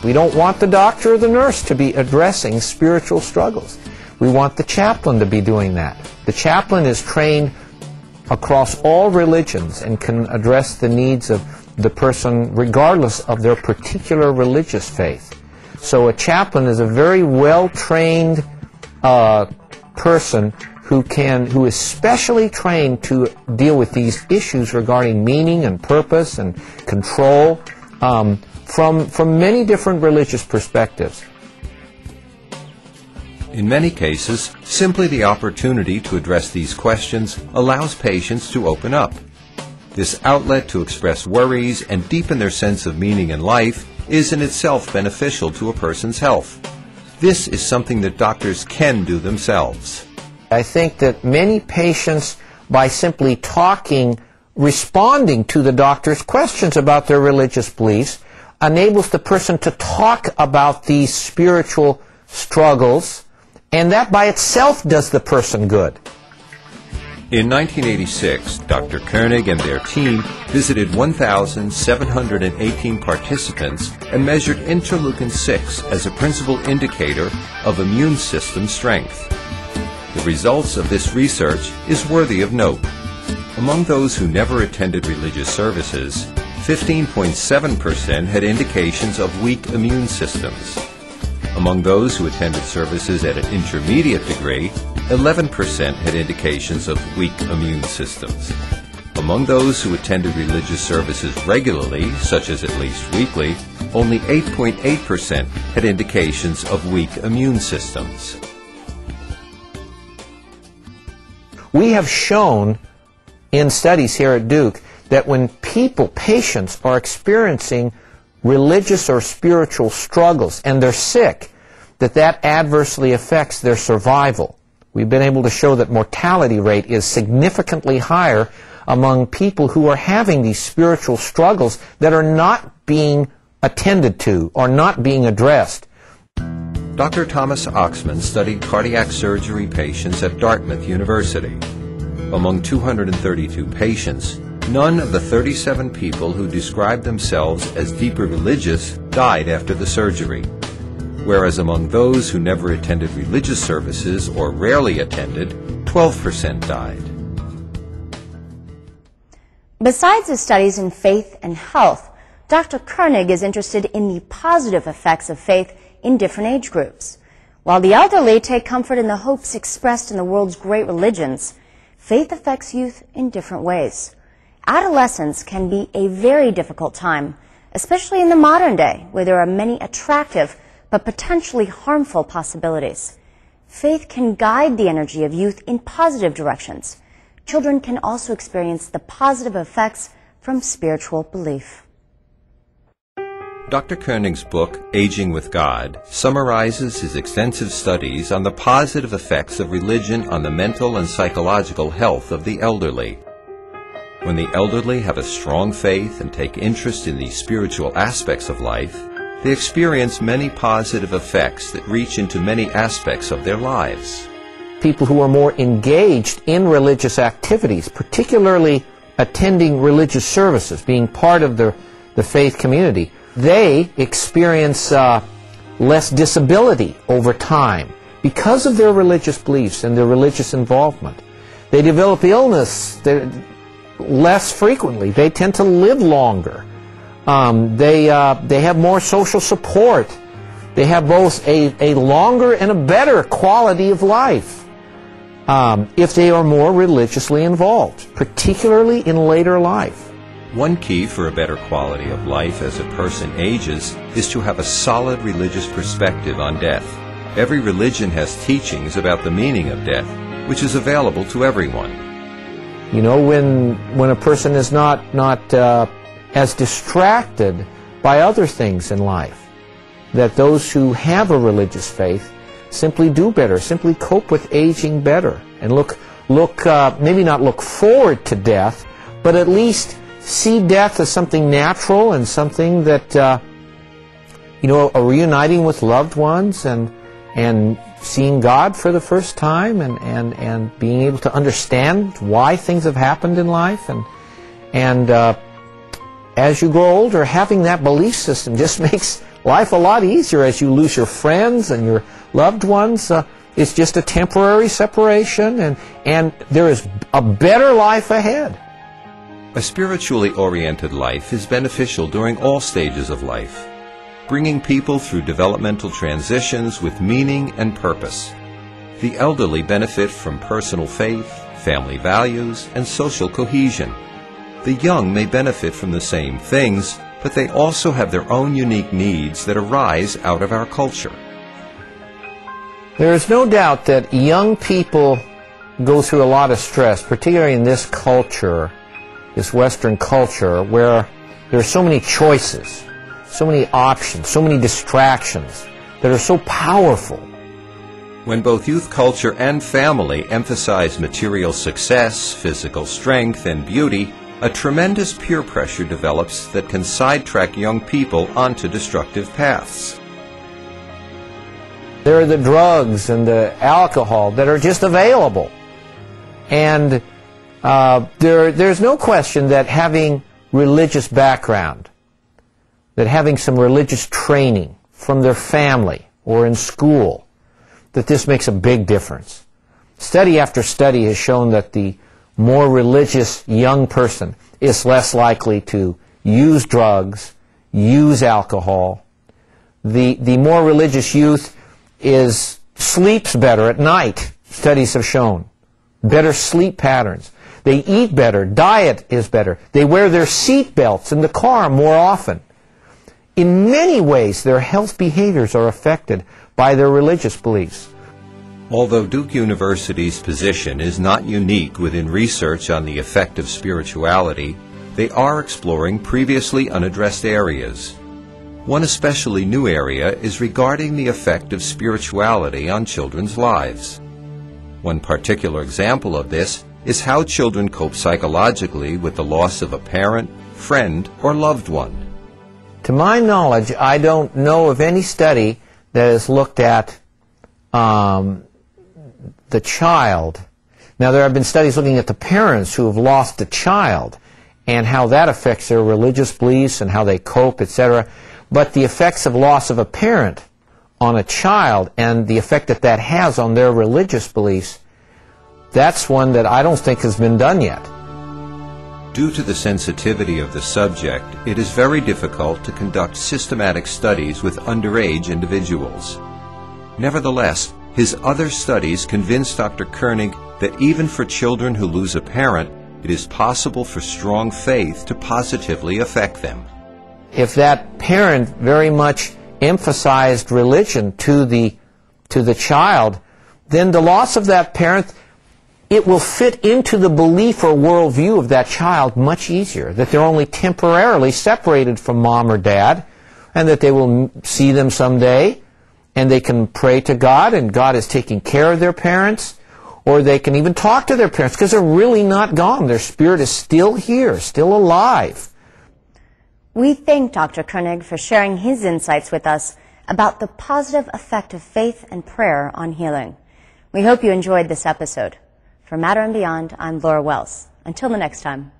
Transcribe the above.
We don't want the doctor or the nurse to be addressing spiritual struggles. We want the chaplain to be doing that. The chaplain is trained across all religions and can address the needs of the person regardless of their particular religious faith. So a chaplain is a very well-trained person who is specially trained to deal with these issues regarding meaning and purpose and control from many different religious perspectives. In many cases, simply the opportunity to address these questions allows patients to open up. This outlet to express worries and deepen their sense of meaning in life is in itself beneficial to a person's health. This is something that doctors can do themselves. I think that many patients, by simply responding to the doctor's questions about their religious beliefs, enables the person to talk about these spiritual struggles, and that by itself does the person good. In 1986, Dr. Koenig and their team visited 1,718 participants and measured interleukin-6 as a principal indicator of immune system strength. The results of this research is worthy of note. Among those who never attended religious services, 15.7% had indications of weak immune systems. Among those who attended services at an intermediate degree, 11% had indications of weak immune systems. Among those who attended religious services regularly, such as at least weekly, only 8.8% had indications of weak immune systems. We have shown in studies here at Duke that when patients are experiencing religious or spiritual struggles and they're sick, that adversely affects their survival. We've been able to show that mortality rate is significantly higher among people who are having these spiritual struggles that are not being attended to or not being addressed. Dr. Thomas Oxman studied cardiac surgery patients at Dartmouth University. Among 232 patients, none of the 37 people who described themselves as deeply religious died after the surgery, whereas among those who never attended religious services or rarely attended, 12% died. Besides his studies in faith and health, Dr. Koenig is interested in the positive effects of faith in different age groups. While the elderly take comfort in the hopes expressed in the world's great religions, faith affects youth in different ways. Adolescence can be a very difficult time, especially in the modern day, where there are many attractive but potentially harmful possibilities. Faith can guide the energy of youth in positive directions. Children can also experience the positive effects from spiritual belief. Dr. Koenig's book, Aging with God, summarizes his extensive studies on the positive effects of religion on the mental and psychological health of the elderly. When the elderly have a strong faith and take interest in the spiritual aspects of life, they experience many positive effects that reach into many aspects of their lives. People who are more engaged in religious activities, particularly attending religious services, being part of the faith community, they experience less disability over time because of their religious beliefs and their religious involvement. They develop illness less frequently. They tend to live longer. They have more social support. They have both a longer and a better quality of life if they are more religiously involved, particularly in later life. One key for a better quality of life as a person ages is to have a solid religious perspective on death. Every religion has teachings about the meaning of death, which is available to everyone. You know, when a person is not as distracted by other things in life, that those who have a religious faith simply do better, simply cope with aging better, and maybe not look forward to death, but at least see death as something natural and something that, a reuniting with loved ones and seeing God for the first time and being able to understand why things have happened in life. And as you grow older, having that belief system just makes life a lot easier as you lose your friends and your loved ones. It's just a temporary separation, and there is a better life ahead. A spiritually oriented life is beneficial during all stages of life, bringing people through developmental transitions with meaning and purpose. The elderly benefit from personal faith, family values, and social cohesion. The young may benefit from the same things, but they also have their own unique needs that arise out of our culture. There is no doubt that young people go through a lot of stress, particularly in this culture, this Western culture, where there are so many choices, so many options, so many distractions that are so powerful. When both youth culture and family emphasize material success, physical strength, and beauty, a tremendous peer pressure develops that can sidetrack young people onto destructive paths. There are the drugs and the alcohol that are just available. And there's no question that having religious background, that having some religious training from their family or in school, that this makes a big difference. Study after study has shown that the more religious young person is less likely to use drugs, use alcohol. The more religious youth sleeps better at night, studies have shown. Better sleep patterns. They eat better. Diet is better. They wear their seat belts in the car more often. In many ways, their health behaviors are affected by their religious beliefs. Although Duke University's position is not unique within research on the effect of spirituality, they are exploring previously unaddressed areas. One especially new area is regarding the effect of spirituality on children's lives. One particular example of this is how children cope psychologically with the loss of a parent, friend, or loved one. To my knowledge, I don't know of any study that has looked at the child. Now, there have been studies looking at the parents who have lost a child and how that affects their religious beliefs and how they cope, etc. But the effects of loss of a parent on a child and the effect that that has on their religious beliefs, that's one that I don't think has been done yet. Due to the sensitivity of the subject, it is very difficult to conduct systematic studies with underage individuals. Nevertheless, his other studies convinced Dr. Koenig that even for children who lose a parent, it is possible for strong faith to positively affect them. If that parent very much emphasized religion to the child, then the loss of that parent, it will fit into the belief or worldview of that child much easier, that they're only temporarily separated from mom or dad, and that they will see them someday, and they can pray to God, and God is taking care of their parents, or they can even talk to their parents, because they're really not gone. Their spirit is still here, still alive. We thank Dr. Koenig for sharing his insights with us about the positive effect of faith and prayer on healing. We hope you enjoyed this episode. For Matter and Beyond, I'm Laura Wells. Until the next time.